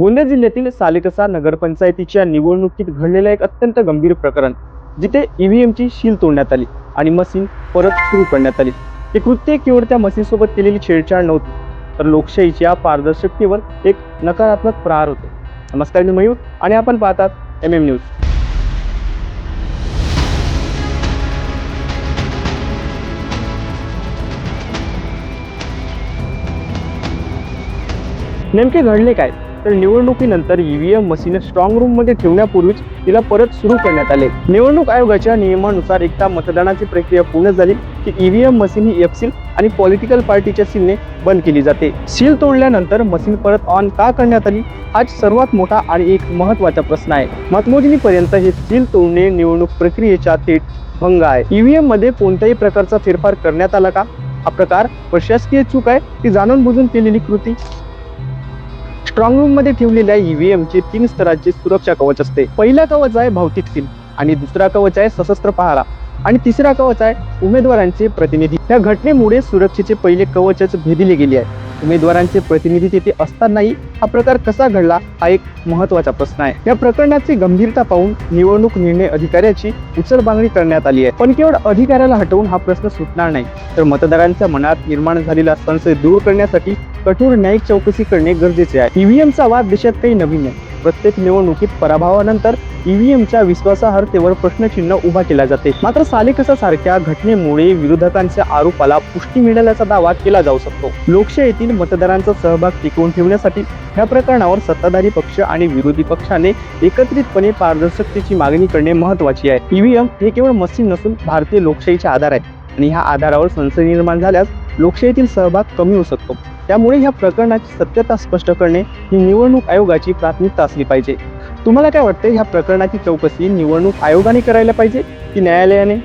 गोंदिया जिल्ह्यातील सालेकसा नगरपंचायतीच्या निवडणुकीत घडलेलं एक अत्यंत गंभीर प्रकरण, जिथे ईव्हीएमची शील तोडण्यात आली आणि मशीन परत सुरू करण्यात आली. हे कृत्य केवळ त्या मशीनसोबत केलेली छेडछाड नव्हती, तर लोकशाहीच्या पारदर्शकतेवर एक नकारात्मक प्रहार होते. नमस्कार, मी मयूर आणि आपण पाहतात MM न्यूज. नेमके घडले काय? तर निवडणुकीनंतर ईव्हीएम मशीन स्ट्रॉंग रूम मध्ये ठेवण्यापूर्वीच तिला परत सुरू करण्यात आले. निवडणूक आयोगाच्या नियमानुसार एकदा मतदानाची प्रक्रिया पूर्ण झाली की ईव्हीएम मशीन ही एफसील आणि पॉलिटिकल पार्टीच्या सीलने बंद केली जाते. सील तोडल्यानंतर मशीन परत ऑन का करण्यात आली, हाच सर्वात मोठा आणि एक महत्त्वाचा प्रश्न आहे. मतमोजणीपर्यंत हे सील तोडणे निवडणूक प्रक्रियेचा थेट भंग आहे. ईव्हीएम मध्ये कोणत्याही प्रकारचा फेरफार करण्यात आला का? हा प्रकार प्रशासकीय चूक आहे की जाणून बुजून केलेली कृती? स्ट्रॉंग रूम मध्ये ठेवलेल्या ईव्हीएमचे 3 स्तराचे सुरक्षा कवच असते. पहिला कवच आहे भौतिक सील, आणि दुसरा कवच आहे सशस्त्र पहारा, आणि तिसरा कवच आहे उमेदवारांचे प्रतिनिधी. या घटनेमुळे सुरक्षेचे पहिले कवचच भेदिले गेले आहे. उमेदवारांचे प्रतिनिधी तिथे असतानाही हा प्रकार कसा घडला, हा एक महत्त्वाचा प्रश्न आहे. या प्रकरणाची गंभीरता पाहून निवडणूक निर्णय अधिकाऱ्याची उचलबांगडी करण्यात आली आहे. पण केवळ अधिकाऱ्याला हटवून हा प्रश्न सुटणार नाही, तर मतदारांच्या मनात निर्माण झालेला संशय दूर करण्यासाठी कठोर न्यायिक चौकशी करणे गरजेचे आहे. ईव्हीएमचा वाद देशात काही नवीन नाही. प्रत्येक निवडणुकीत पराभवानंतर ईव्हीएमच्या विश्वासार्हतेवर प्रश्नचिन्ह उभा केला जाते. मात्र सालेकसा सारख्या घटनेमुळे विरोधकांच्या आरोपाला पुष्टी मिळाल्याचा दावा केला जाऊ शकतो. लोकशाहीतील मतदारांचा सहभाग टिकवून ठेवण्यासाठी ह्या प्रकरणावर सत्ताधारी पक्ष आणि विरोधी पक्षाने एकत्रितपणे पारदर्शकतेची मागणी करणे महत्त्वाची आहे. ईव्हीएम हे केवळ मशीन नसून भारतीय लोकशाहीचे आधार आहे, आणि ह्या आधारावर संशय निर्माण झाल्यास लोकशाहीतील सहभाग कमी होऊ शकतो. त्यामुळे ह्या प्रकरणाची सत्यता स्पष्ट करणे ही निवडणूक आयोगाची प्राथमिकता असली पाहिजे. तुम्हाला काय वाटते, ह्या प्रकरणाची चौकशी निवडणूक आयोगाने करायला पाहिजे की न्यायालयाने?